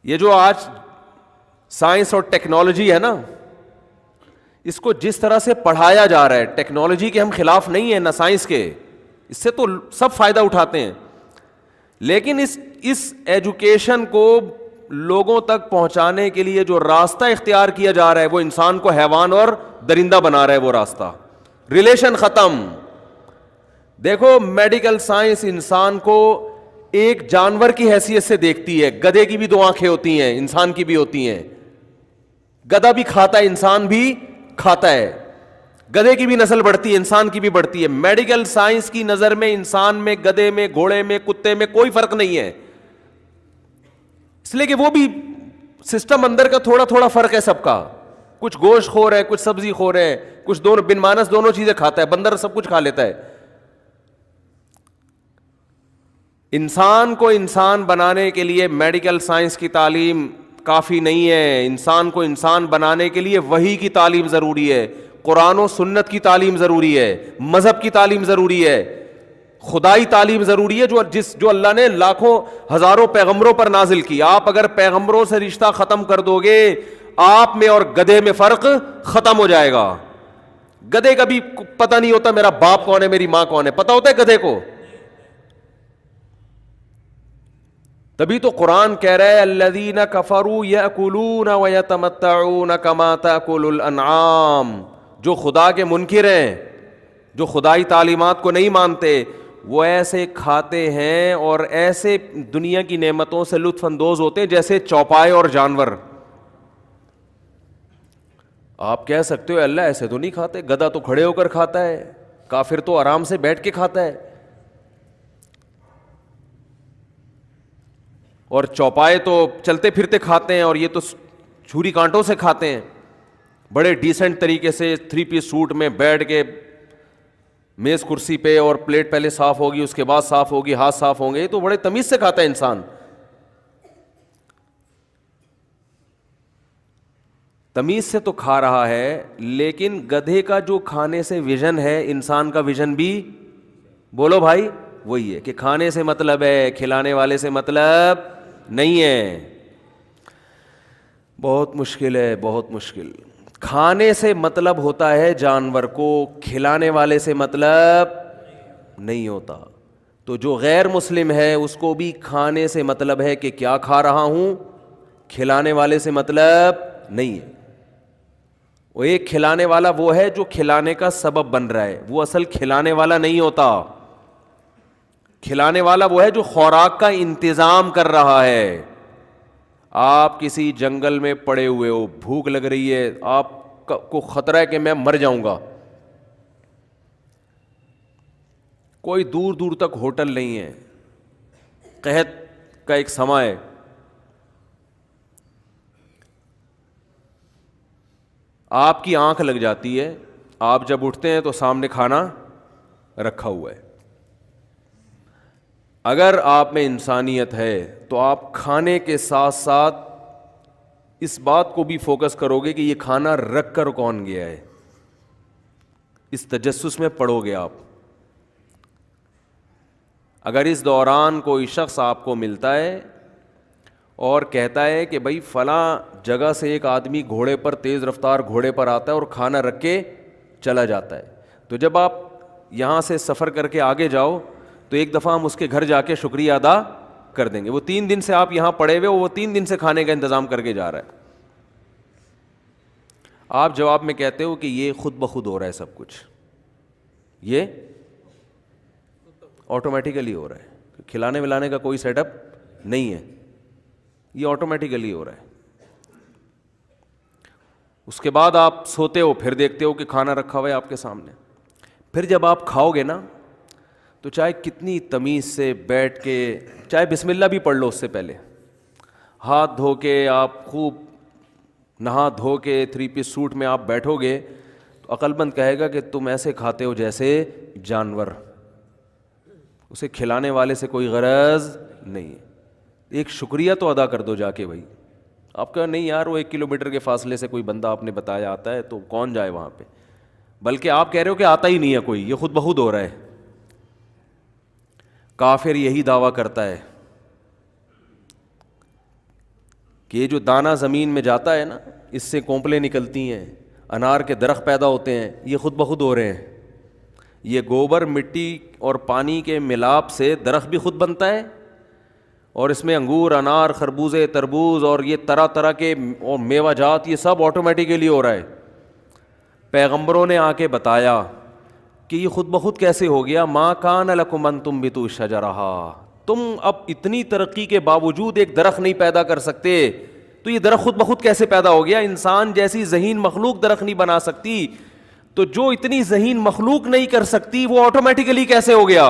یہ جو آج سائنس اور ٹیکنالوجی ہے نا، اس کو جس طرح سے پڑھایا جا رہا ہے، ٹیکنالوجی کے ہم خلاف نہیں ہیں نہ سائنس کے، اس سے تو سب فائدہ اٹھاتے ہیں، لیکن اس ایجوکیشن کو لوگوں تک پہنچانے کے لیے جو راستہ اختیار کیا جا رہا ہے وہ انسان کو حیوان اور درندہ بنا رہا ہے، وہ راستہ ریلیشن ختم. دیکھو میڈیکل سائنس انسان کو ایک جانور کی حیثیت سے دیکھتی ہے. گدھے کی بھی دو آنکھیں ہوتی ہیں، انسان کی بھی ہوتی ہیں. گدھا بھی کھاتا ہے، انسان بھی کھاتا ہے. گدھے کی بھی نسل بڑھتی ہے، انسان کی بھی بڑھتی ہے. میڈیکل سائنس کی نظر میں انسان میں، گدھے میں، گھوڑے میں، کتے میں کوئی فرق نہیں ہے، اس لیے کہ وہ بھی سسٹم اندر کا تھوڑا تھوڑا فرق ہے سب کا. کچھ گوشت خور ہے، کچھ سبزی خور ہے، کچھ دونوں بن مانس دونوں چیزیں کھاتا ہے. بندر سب کچھ کھا لیتا ہے. انسان کو انسان بنانے کے لیے میڈیکل سائنس کی تعلیم کافی نہیں ہے. انسان کو انسان بنانے کے لیے وحی کی تعلیم ضروری ہے، قرآن و سنت کی تعلیم ضروری ہے، مذہب کی تعلیم ضروری ہے، خدائی تعلیم ضروری ہے جو اللہ نے لاکھوں ہزاروں پیغمبروں پر نازل کی. آپ اگر پیغمبروں سے رشتہ ختم کر دو گے، آپ میں اور گدھے میں فرق ختم ہو جائے گا. گدھے کا بھی پتہ نہیں ہوتا میرا باپ کون ہے، میری ماں کون ہے، پتہ ہوتا ہے گدھے کو. تبھی تو قرآن کہہ رہا ہے الذین کفروا یاکلون ویتمتعون کما تاکل الانعام. جو خدا کے منکر ہیں، جو خدائی تعلیمات کو نہیں مانتے، وہ ایسے کھاتے ہیں اور ایسے دنیا کی نعمتوں سے لطف اندوز ہوتے ہیں جیسے چوپائے اور جانور. آپ کہہ سکتے ہو اللہ ایسے تو نہیں کھاتے، گدھا تو کھڑے ہو کر کھاتا ہے، کافر تو آرام سے بیٹھ کے کھاتا ہے، اور چوپائے تو چلتے پھرتے کھاتے ہیں، اور یہ تو چھری کانٹوں سے کھاتے ہیں. بڑے ڈیسنٹ طریقے سے 3 پیس سوٹ میں بیٹھ کے میز کرسی پہ، اور پلیٹ پہلے صاف ہوگی، اس کے بعد صاف ہوگی، ہاتھ صاف ہوں گے. یہ تو بڑے تمیز سے کھاتا ہے انسان. تمیز سے تو کھا رہا ہے، لیکن گدھے کا جو کھانے سے ویژن ہے، انسان کا ویژن بھی بولو بھائی وہی ہے کہ کھانے سے مطلب ہے، کھلانے والے سے مطلب نہیں ہے. بہت مشکل ہے، بہت مشکل. کھانے سے مطلب ہوتا ہے جانور کو، کھلانے والے سے مطلب نہیں ہوتا. تو جو غیر مسلم ہے اس کو بھی کھانے سے مطلب ہے کہ کیا کھا رہا ہوں، کھلانے والے سے مطلب نہیں ہے. وہ ایک کھلانے والا وہ ہے جو کھلانے کا سبب بن رہا ہے، وہ اصل کھلانے والا نہیں ہوتا. کھلانے والا وہ ہے جو خوراک کا انتظام کر رہا ہے. آپ کسی جنگل میں پڑے ہوئے ہو، بھوک لگ رہی ہے، آپ کو خطرہ ہے کہ میں مر جاؤں گا، کوئی دور دور تک ہوٹل نہیں ہے، قحط کا ایک سماں ہے، آپ کی آنکھ لگ جاتی ہے، آپ جب اٹھتے ہیں تو سامنے کھانا رکھا ہوا ہے. اگر آپ میں انسانیت ہے تو آپ کھانے کے ساتھ ساتھ اس بات کو بھی فوکس کرو گے کہ یہ کھانا رکھ کر کون گیا ہے، اس تجسس میں پڑو گے آپ. اگر اس دوران کوئی شخص آپ کو ملتا ہے اور کہتا ہے کہ بھائی فلاں جگہ سے ایک آدمی گھوڑے پر، تیز رفتار گھوڑے پر آتا ہے اور کھانا رکھ کے چلا جاتا ہے، تو جب آپ یہاں سے سفر کر کے آگے جاؤ تو ایک دفعہ ہم اس کے گھر جا کے شکریہ ادا کر دیں گے. وہ 3 دن سے آپ یہاں پڑے ہوئے، وہ 3 دن سے کھانے کا انتظام کر کے جا رہا ہے. آپ جواب میں کہتے ہو کہ یہ خود بخود ہو رہا ہے، سب کچھ یہ آٹومیٹیکلی ہو رہا ہے، کھلانے ولانے کا کوئی سیٹ اپ نہیں ہے، یہ آٹومیٹیکلی ہو رہا ہے. اس کے بعد آپ سوتے ہو، پھر دیکھتے ہو کہ کھانا رکھا ہوا ہے آپ کے سامنے. پھر جب آپ کھاؤ گے نا تو چاہے کتنی تمیز سے بیٹھ کے، چاہے بسم اللہ بھی پڑھ لو اس سے پہلے، ہاتھ دھو کے آپ خوب نہا دھو کے 3 پیس سوٹ میں آپ بیٹھو گے تو عقل مند کہے گا کہ تم ایسے کھاتے ہو جیسے جانور، اسے کھلانے والے سے کوئی غرض نہیں ہے. ایک شکریہ تو ادا کر دو جا کے. بھائی آپ کہا نہیں یار وہ 1 کلومیٹر کے فاصلے سے کوئی بندہ آپ نے بتایا آتا ہے تو کون جائے وہاں پہ، بلکہ آپ کہہ رہے ہو کہ آتا ہی نہیں ہے کوئی، یہ خود بخود ہو رہا ہے. کافر یہی دعویٰ کرتا ہے. کہ یہ جو دانہ زمین میں جاتا ہے نا، اس سے کونپلیں نکلتی ہیں، انار کے درخت پیدا ہوتے ہیں، یہ خود بخود ہو رہے ہیں. یہ گوبر، مٹی اور پانی کے ملاپ سے درخت بھی خود بنتا ہے، اور اس میں انگور، انار، خربوزے، تربوز اور یہ طرح طرح کے اور میوہ جات، یہ سب آٹومیٹیکلی ہو رہا ہے. پیغمبروں نے آ کے بتایا کہ یہ خود بخود کیسے ہو گیا. ما کان لکم ان تنبتوا شجرہا، تم اب اتنی ترقی کے باوجود ایک درخت نہیں پیدا کر سکتے، تو یہ درخت خود بخود کیسے پیدا ہو گیا؟ انسان جیسی ذہین مخلوق درخت نہیں بنا سکتی، تو جو اتنی ذہین مخلوق نہیں کر سکتی وہ آٹومیٹیکلی کیسے ہو گیا؟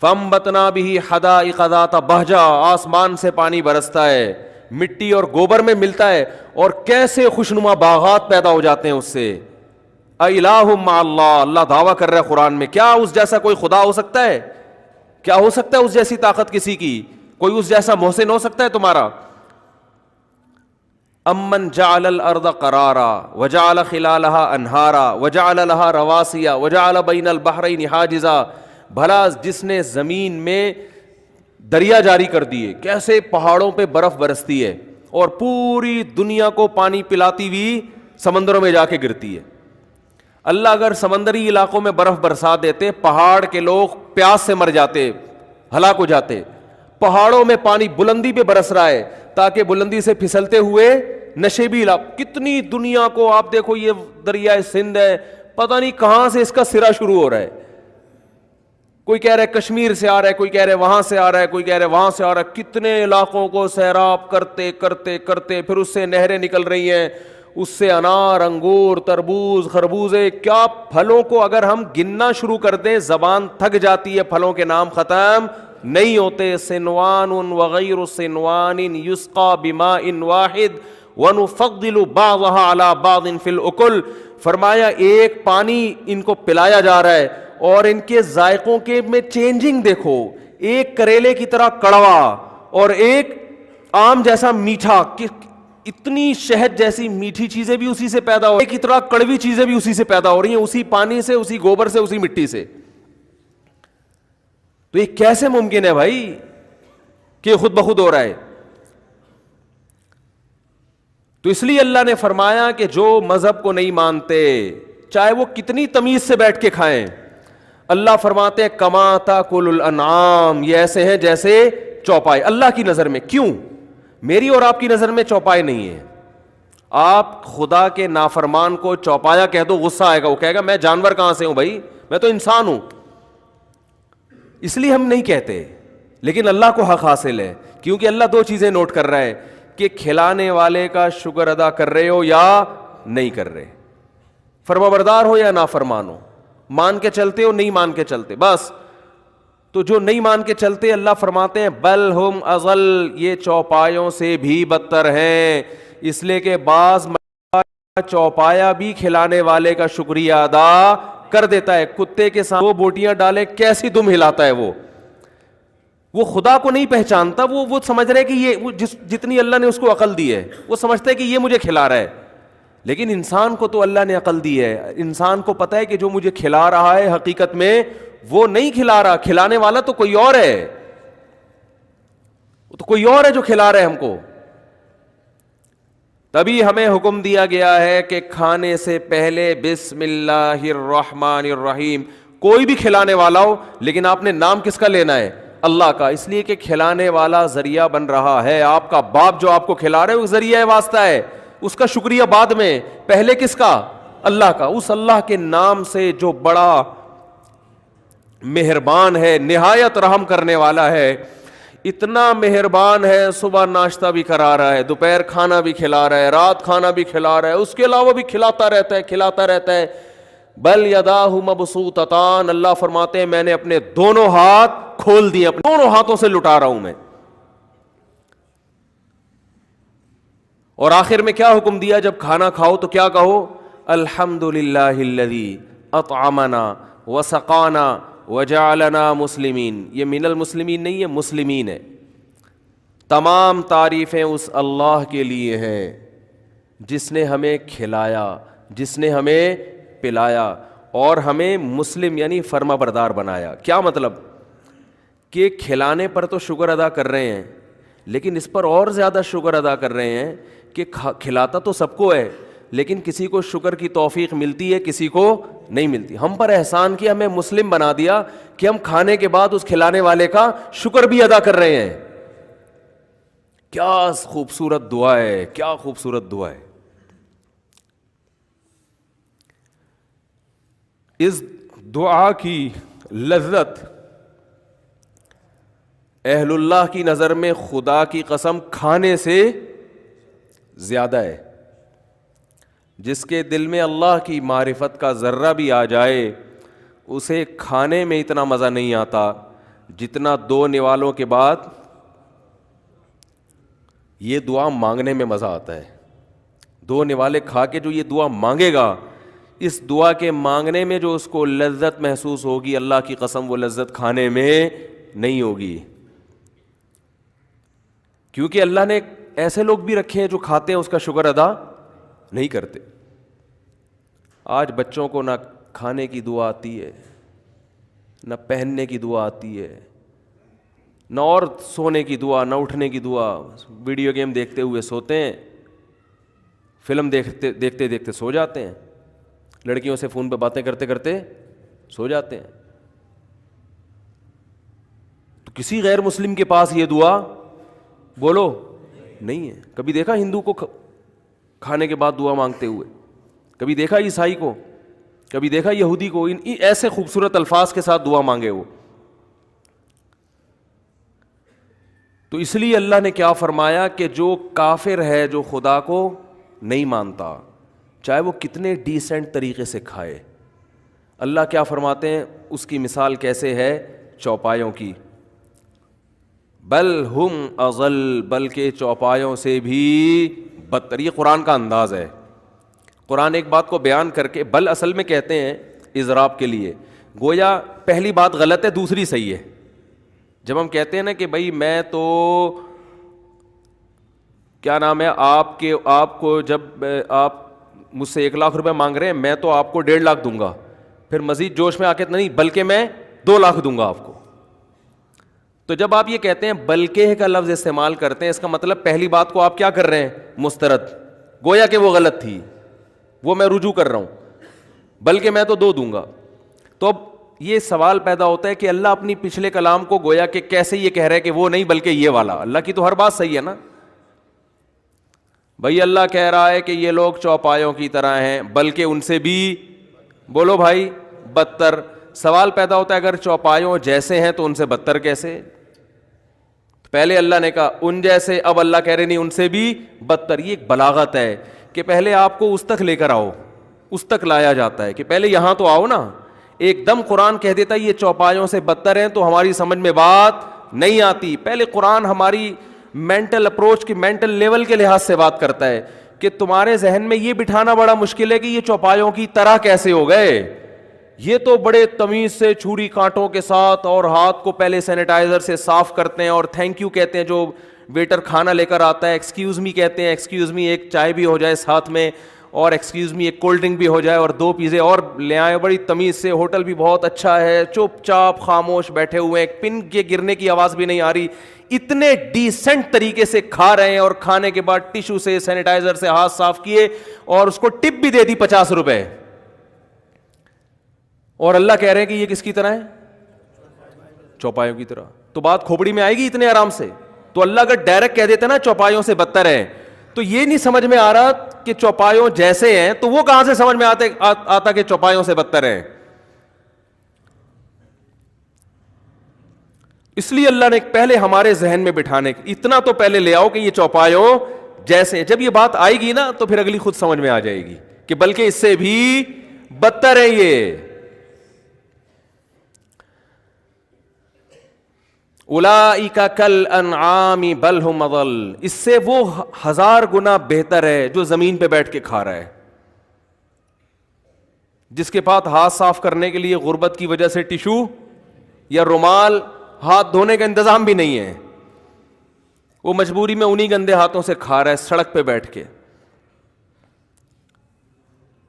فَأَنبَتْنَا بِهِ حَدَائِقَ ذَاتَ بَهْجَةٍ، آسمان سے پانی برستا ہے، مٹی اور گوبر میں ملتا ہے، اور کیسے خوشنما باغات پیدا ہو جاتے ہیں اس سے. اَإِلَٰهٌ مَّعَ اللَّهِ، اللہ دعویٰ کر رہا ہے قرآن میں، کیا اس جیسا کوئی خدا ہو سکتا ہے؟ کیا ہو سکتا ہے اس جیسی طاقت کسی کی؟ کوئی اس جیسا محسن ہو سکتا ہے تمہارا؟ امن جعل الارض قرارا وجعل خلالها انہارا وجعل لها رواسیا وجعل بین البحرین حاجزا، بھلا جس نے زمین میں دریا جاری کر دیے، کیسے پہاڑوں پہ برف برستی ہے اور پوری دنیا کو پانی پلاتی ہوئی سمندروں میں جا کے گرتی ہے. اللہ اگر سمندری علاقوں میں برف برسا دیتے، پہاڑ کے لوگ پیاس سے مر جاتے، ہلاک ہو جاتے. پہاڑوں میں پانی بلندی پہ برس رہا ہے تاکہ بلندی سے پھسلتے ہوئے نشیبی علاقہ، کتنی دنیا کو آپ دیکھو، یہ دریائے سندھ ہے، پتہ نہیں کہاں سے اس کا سرا شروع ہو رہا ہے. کوئی کہہ رہا ہے کشمیر سے آ رہا ہے، کوئی کہہ رہا ہے وہاں سے آ رہا ہے، کوئی کہہ رہا ہے وہاں سے آ رہا ہے. کتنے علاقوں کو سیراب کرتے کرتے کرتے پھر اس سے نہریں نکل رہی ہیں، اس سے انار، انگور، تربوز، خربوزے، کیا پھلوں کو اگر ہم گننا شروع کر دیں زبان تھک جاتی ہے، پھلوں کے نام ختم نہیں ہوتے. سنوان وغیر سنوان یسقى بماء واحد وَنُفَضِّلُ بَعْضَهَا عَلَى بَعْضٍ فِي الْأُكُلِ، فرمایا ایک پانی ان کو پلایا جا رہا ہے اور ان کے ذائقوں کے میں چینجنگ دیکھو، ایک کریلے کی طرح کڑوا اور ایک آم جیسا میٹھا، اتنی شہد جیسی میٹھی چیزیں بھی اسی سے پیدا ہو رہی ہیں، ایک کی طرح کڑوی چیزیں بھی اسی سے پیدا ہو رہی ہیں، اسی پانی سے، اسی گوبر سے، اسی مٹی سے. تو یہ کیسے ممکن ہے بھائی کہ خود بخود ہو رہا ہے؟ تو اس لیے اللہ نے فرمایا کہ جو مذہب کو نہیں مانتے، چاہے وہ کتنی تمیز سے بیٹھ کے کھائیں، اللہ فرماتے ہیں کما تاکل الانعام، یہ ایسے ہیں جیسے چوپائے. اللہ کی نظر میں، کیوں؟ میری اور آپ کی نظر میں چوپائے نہیں ہے. آپ خدا کے نافرمان کو چوپایا کہہ دو، غصہ آئے گا، وہ کہے گا میں جانور کہاں سے ہوں بھائی، میں تو انسان ہوں. اس لیے ہم نہیں کہتے، لیکن اللہ کو حق حاصل ہے، کیونکہ اللہ دو چیزیں نوٹ کر رہا ہے کہ کھلانے والے کا شکر ادا کر رہے ہو یا نہیں کر رہے، فرمانبردار ہو یا نافرمان ہو، مان کے چلتے ہو نہیں مان کے چلتے. بس تو جو نہیں مان کے چلتے، اللہ فرماتے ہیں بل ہم اضل، یہ چوپایوں سے بھی بدتر ہیں. اس لیے کہ بعض چوپایا بھی کھلانے والے کا شکریہ ادا کر دیتا ہے. کتے کے ساتھ وہ بوٹیاں ڈالے کیسی دم ہلاتا ہے، وہ خدا کو نہیں پہچانتا، وہ سمجھ رہے کہ یہ جتنی اللہ نے اس کو عقل دی ہے، وہ سمجھتا ہے کہ یہ مجھے کھلا رہا ہے. لیکن انسان کو تو اللہ نے عقل دی ہے، انسان کو پتہ ہے کہ جو مجھے کھلا رہا ہے حقیقت میں وہ نہیں کھلا رہا، کھلانے والا تو کوئی اور ہے، وہ تو کوئی اور ہے جو کھلا رہا ہے ہم کو. تبھی ہمیں حکم دیا گیا ہے کہ کھانے سے پہلے بسم اللہ الرحمن الرحیم. کوئی بھی کھلانے والا ہو، لیکن آپ نے نام کس کا لینا ہے؟ اللہ کا. اس لیے کہ کھلانے والا ذریعہ بن رہا ہے، آپ کا باپ جو آپ کو کھلا رہے ہے وہ ذریعہ واسطہ ہے، اس کا شکریہ بعد میں، پہلے کس کا؟ اللہ کا. اس اللہ کے نام سے جو بڑا مہربان ہے، نہایت رحم کرنے والا ہے، اتنا مہربان ہے، صبح ناشتہ بھی کرا رہا ہے، دوپہر کھانا بھی کھلا رہا ہے، رات کھانا بھی کھلا رہا ہے، اس کے علاوہ بھی کھلاتا رہتا ہے. بل یداہ مبسوطتان، اللہ فرماتے ہیں میں نے اپنے دونوں ہاتھ کھول دیے، اپنے دونوں ہاتھوں سے لٹا رہا ہوں میں. اور آخر میں کیا حکم دیا؟ جب کھانا کھاؤ تو کیا کہو؟ الحمدللہ الذی اطعمنا وسقانا وجعلنا مسلمین. یہ من المسلمین نہیں ہے، مسلمین ہے. تمام تعریفیں اس اللہ کے لیے ہیں جس نے ہمیں کھلایا، جس نے ہمیں پلایا اور ہمیں مسلم یعنی فرما بردار بنایا. کیا مطلب؟ کہ کھلانے پر تو شکر ادا کر رہے ہیں، لیکن اس پر اور زیادہ شکر ادا کر رہے ہیں کہ کھلاتا تو سب کو ہے لیکن کسی کو شکر کی توفیق ملتی ہے, کسی کو نہیں ملتی. ہم پر احسان کیا, ہمیں مسلم بنا دیا کہ ہم کھانے کے بعد اس کھلانے والے کا شکر بھی ادا کر رہے ہیں. کیا خوبصورت دعا ہے, کیا خوبصورت دعا ہے. اس دعا کی لذت اہل اللہ کی نظر میں خدا کی قسم کھانے سے زیادہ ہے. جس کے دل میں اللہ کی معرفت کا ذرہ بھی آ جائے اسے کھانے میں اتنا مزہ نہیں آتا جتنا دو نوالوں کے بعد یہ دعا مانگنے میں مزہ آتا ہے. دو نوالے کھا کے جو یہ دعا مانگے گا, اس دعا کے مانگنے میں جو اس کو لذت محسوس ہوگی, اللہ کی قسم وہ لذت کھانے میں نہیں ہوگی. کیونکہ اللہ نے ایسے لوگ بھی رکھے ہیں جو کھاتے ہیں اس کا شکر ادا نہیں کرتے. آج بچوں کو نہ کھانے کی دعا آتی ہے, نہ پہننے کی دعا آتی ہے, نہ اور سونے کی دعا, نہ اٹھنے کی دعا. ویڈیو گیم دیکھتے ہوئے سوتے ہیں, فلم دیکھتے دیکھتے سو جاتے ہیں, لڑکیوں سے فون پہ باتیں کرتے کرتے سو جاتے ہیں. تو کسی غیر مسلم کے پاس یہ دعا بولو نہیں ہے. کبھی دیکھا ہندو کو کھانے کے بعد دعا مانگتے ہوئے؟ کبھی دیکھا عیسائی کو؟ کبھی دیکھا یہودی کو ان ایسے خوبصورت الفاظ کے ساتھ دعا مانگے وہ؟ تو اس لیے اللہ نے کیا فرمایا کہ جو کافر ہے, جو خدا کو نہیں مانتا, چاہے وہ کتنے ڈیسنٹ طریقے سے کھائے, اللہ کیا فرماتے ہیں, اس کی مثال کیسے ہے؟ چوپایوں کی. بل ہم اضل, بلکہ چوپایوں سے بھی بدتر. یہ قرآن کا انداز ہے. قرآن ایک بات کو بیان کر کے, بل اصل میں کہتے ہیں اضراب کے لیے, گویا پہلی بات غلط ہے دوسری صحیح ہے. جب ہم کہتے ہیں نا کہ بھائی میں تو کیا نام ہے آپ کو جب آپ مجھ سے 1 لاکھ روپے مانگ رہے ہیں, میں تو آپ کو 1.5 لاکھ دوں گا, پھر مزید جوش میں آ کے نہیں بلکہ میں 2 لاکھ دوں گا آپ کو. تو جب آپ یہ کہتے ہیں بلکہ کا لفظ استعمال کرتے ہیں, اس کا مطلب پہلی بات کو آپ کیا کر رہے ہیں؟ مسترد, گویا کہ وہ غلط تھی, وہ میں رجوع کر رہا ہوں, بلکہ میں تو 2 دوں گا. تو اب یہ سوال پیدا ہوتا ہے کہ اللہ اپنی پچھلے کلام کو گویا کہ کیسے یہ کہہ رہا ہے کہ وہ نہیں بلکہ یہ والا. اللہ کی تو ہر بات صحیح ہے نا بھائی. اللہ کہہ رہا ہے کہ یہ لوگ چوپایوں کی طرح ہیں, بلکہ ان سے بھی بولو بھائی بدتر. سوال پیدا ہوتا ہے اگر چوپایوں جیسے ہیں تو ان سے بدتر کیسے؟ پہلے اللہ نے کہا ان جیسے, اب اللہ کہہ رہے نہیں ان سے بھی بدتر. یہ ایک بلاغت ہے کہ پہلے آپ کو اس تک لے کر آؤ, اس تک لایا جاتا ہے کہ پہلے یہاں تو آؤ نا. ایک دم قرآن کہہ دیتا ہے یہ چوپایوں سے بدتر ہیں تو ہماری سمجھ میں بات نہیں آتی. پہلے قرآن ہماری مینٹل اپروچ کی مینٹل لیول کے لحاظ سے بات کرتا ہے کہ تمہارے ذہن میں یہ بٹھانا بڑا مشکل ہے کہ یہ چوپایوں کی طرح کیسے ہو گئے. یہ تو بڑے تمیز سے چھری کانٹوں کے ساتھ اور ہاتھ کو پہلے سینیٹائزر سے صاف کرتے ہیں اور تھینک یو کہتے ہیں جو ویٹر کھانا لے کر آتا ہے, ایکسکیوز می کہتے ہیں, ایکسکیوز می ایک چائے بھی ہو جائے ساتھ میں, اور ایکسکیوز می ایک کولڈ ڈرنک بھی ہو جائے اور 2 پیزے اور لے آئے, بڑی تمیز سے, ہوٹل بھی بہت اچھا ہے, چپ چاپ خاموش بیٹھے ہوئے ہیں, ایک پن کے گرنے کی آواز بھی نہیں آ رہی, اتنے ڈیسنٹ طریقے سے کھا رہے ہیں, اور کھانے کے بعد ٹیشو سے سینیٹائزر سے ہاتھ صاف کیے اور اس کو ٹپ بھی دے دی 50 روپے. اور اللہ کہہ رہے ہیں کہ یہ کس کی طرح ہے؟ چوپایوں کی طرح. تو بات کھوپڑی میں آئے گی اتنے آرام سے؟ تو اللہ اگر ڈائریکٹ کہہ دیتے نا چوپایوں سے بدتر ہے, تو یہ نہیں سمجھ میں آ رہا کہ چوپایوں جیسے ہیں, تو وہ کہاں سے سمجھ میں آتا کہ چوپایوں سے بدتر ہے. اس لیے اللہ نے پہلے ہمارے ذہن میں بٹھانے, اتنا تو پہلے لے آؤ کہ یہ چوپایوں جیسے. جب یہ بات آئے گی نا تو پھر اگلی خود سمجھ میں آ جائے گی کہ بلکہ اس سے بھی بدتر ہے یہ. اولئک کالانعام بل هم اضل, اس سے وہ 1000 گنا بہتر ہے جو زمین پہ بیٹھ کے کھا رہا ہے, جس کے پاس ہاتھ صاف کرنے کے لیے غربت کی وجہ سے ٹیشو یا رومال, ہاتھ دھونے کا انتظام بھی نہیں ہے, وہ مجبوری میں انہی گندے ہاتھوں سے کھا رہا ہے سڑک پہ بیٹھ کے.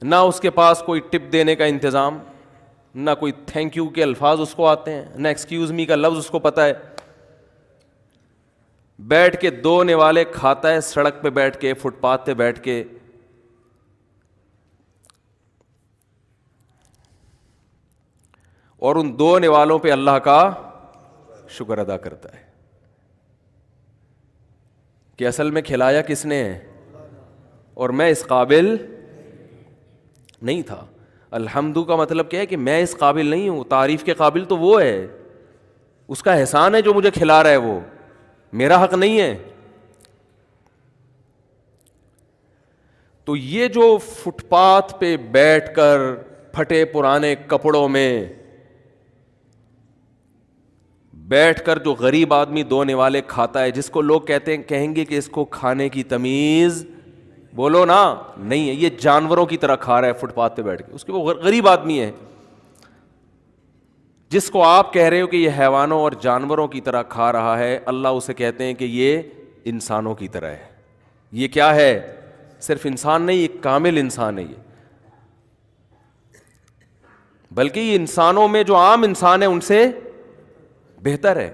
نہ اس کے پاس کوئی ٹپ دینے کا انتظام, نہ کوئی تھینک یو کے الفاظ اس کو آتے ہیں, نہ ایکسکیوز می کا لفظ اس کو پتہ ہے. بیٹھ کے 2 نوالے کھاتا ہے, سڑک پہ بیٹھ کے, فٹ پاتھ پہ بیٹھ کے, اور ان 2 نوالوں پہ اللہ کا شکر ادا کرتا ہے کہ اصل میں کھلایا کس نے ہے, اور میں اس قابل نہیں تھا. الحمدو کا مطلب کیا ہے کہ میں اس قابل نہیں ہوں, تعریف کے قابل تو وہ ہے, اس کا احسان ہے جو مجھے کھلا رہا ہے, وہ میرا حق نہیں ہے. تو یہ جو فٹ پاتھ پہ بیٹھ کر پھٹے پرانے کپڑوں میں بیٹھ کر جو غریب آدمی 2 نوالے کھاتا ہے, جس کو لوگ کہیں گے کہ اس کو کھانے کی تمیز بولو نا نہیں ہے, یہ جانوروں کی طرح کھا رہا ہے فٹ پاتھ پہ بیٹھ کے, اس کے وہ غریب آدمی ہے. جس کو آپ کہہ رہے ہو کہ یہ حیوانوں اور جانوروں کی طرح کھا رہا ہے, اللہ اسے کہتے ہیں کہ یہ انسانوں کی طرح ہے. یہ کیا ہے؟ صرف انسان نہیں, ایک کامل انسان ہے یہ, بلکہ یہ انسانوں میں جو عام انسان ہے ان سے بہتر ہے.